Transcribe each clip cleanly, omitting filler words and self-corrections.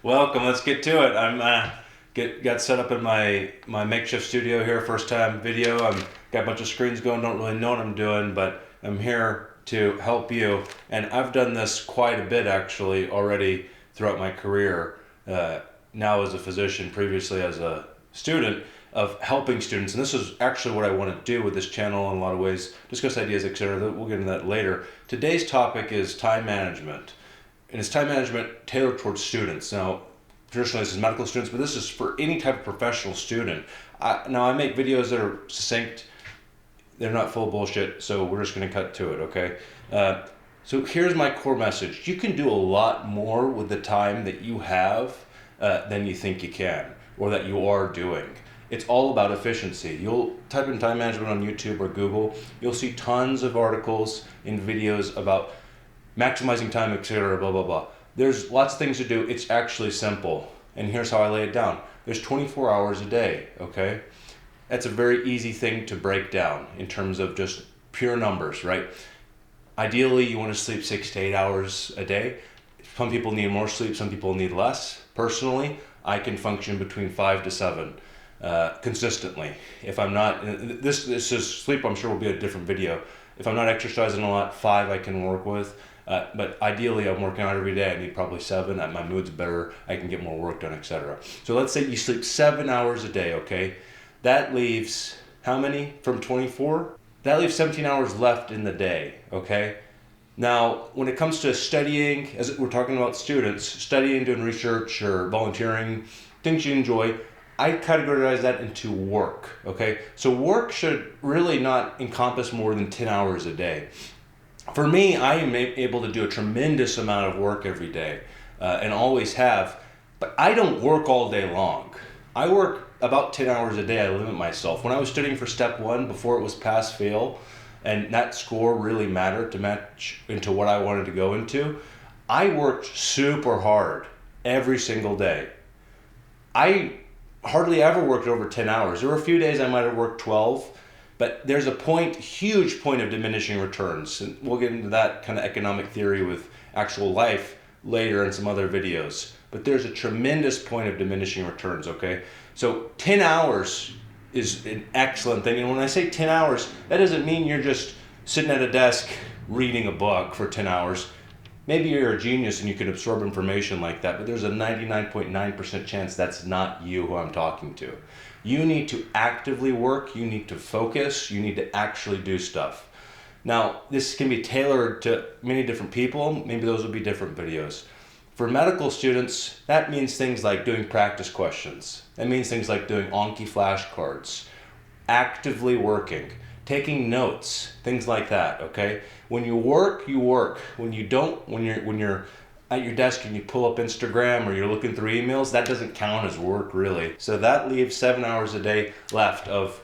Welcome. Let's get to it. I'm got set up in my makeshift studio here. First time video. I'm got a bunch of screens going. Don't really know what I'm doing, but I'm here to help you. And I've done this quite a bit actually already throughout my career. Now as a physician, previously as a student of helping students. And this is actually what I want to do with this channel in a lot of ways. Discuss ideas, etc. We'll get into that later. Today's topic is time management. And it's time management tailored towards students. Now, traditionally this is medical students, but this is for any type of professional student. Now, I make videos that are succinct. They're not full of bullshit, so we're just going to cut to it, okay? So here's my core message. You can do a lot more with the time that you have than you think you can, or that you are doing. It's all about efficiency. You'll type in time management on YouTube or Google. You'll see tons of articles and videos about maximizing time, etc., blah, blah, blah. There's lots of things to do. It's actually simple. And here's how I lay it down. There's 24 hours a day, okay? That's a very easy thing to break down in terms of just pure numbers, right? Ideally, you want to sleep 6 to 8 hours a day. Some people need more sleep, some people need less. Personally, I can function between 5 to 7 consistently. If I'm not, this is sleep, I'm sure will be a different video. If I'm not exercising a lot, 5 I can work with. But ideally, I'm working out every day. I need probably 7. My mood's better. I can get more work done, etc. So let's say you sleep 7 hours a day, okay? That leaves how many from 24? That leaves 17 hours left in the day, okay? Now, when it comes to studying, as we're talking about students, studying, doing research, or volunteering, things you enjoy, I categorize that into work, okay? So work should really not encompass more than 10 hours a day. For me, I am able to do a tremendous amount of work every day, and always have, but I don't work all day long. I work about 10 hours a day. I limit myself. When I was studying for step 1, before it was pass-fail, and that score really mattered to match into what I wanted to go into, I worked super hard every single day. I hardly ever worked over 10 hours. There were a few days I might have worked 12, but there's a huge point of diminishing returns. And we'll get into that kind of economic theory with actual life later in some other videos. But there's a tremendous point of diminishing returns, okay? So 10 hours is an excellent thing. And when I say 10 hours, that doesn't mean you're just sitting at a desk reading a book for 10 hours. Maybe you're a genius and you can absorb information like that, but there's a 99.9% chance that's not you who I'm talking to. You need to actively work, you need to focus, you need to actually do stuff. Now, this can be tailored to many different people. Maybe those will be different videos. For medical students, that means things like doing practice questions. That means things like doing Anki flashcards, actively working, taking notes, things like that, okay? When you work, you work. When you don't, when you're at your desk and you pull up Instagram or you're looking through emails, that doesn't count as work really. So that leaves 7 hours a day left of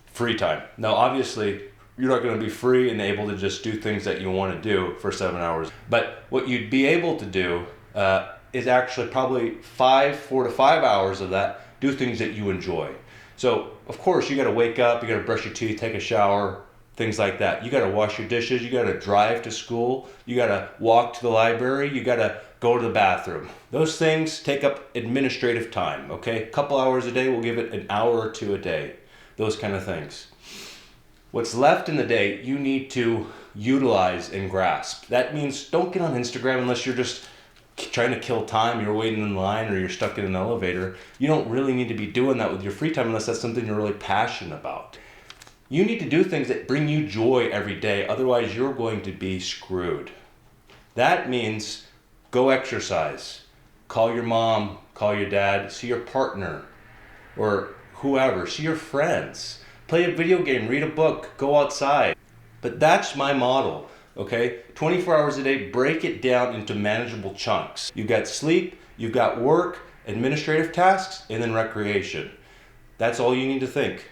free time. Now, obviously, you're not going to be free and able to just do things that you want to do for 7 hours. But what you'd be able to do is actually probably 4 to 5 hours of that, do things that you enjoy. So, of course, you got to wake up, you got to brush your teeth, take a shower, things like that. You got to wash your dishes, you got to drive to school, you got to walk to the library, you got to go to the bathroom. Those things take up administrative time, okay? A couple hours a day, we'll give it an hour or 2 a day. Those kind of things. What's left in the day, you need to utilize and grasp. That means don't get on Instagram unless you're just trying to kill time, you're waiting in line or you're stuck in an elevator. You don't really need to be doing that with your free time unless that's something you're really passionate about. You need to do things that bring you joy every day, otherwise you're going to be screwed. That means go exercise, call your mom, call your dad, see your partner or whoever, see your friends, play a video game, read a book, go outside. But that's my model, okay? 24 hours a day, break it down into manageable chunks. You've got sleep, you've got work, administrative tasks, and then recreation. That's all you need to think.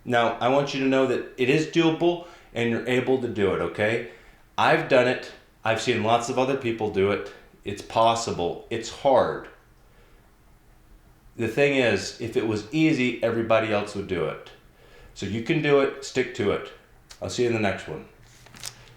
Now, I want you to know that it is doable and you're able to do it, okay? I've done it. I've seen lots of other people do it. It's possible. It's hard. The thing is, if it was easy, everybody else would do it. So you can do it. Stick to it. I'll see you in the next one.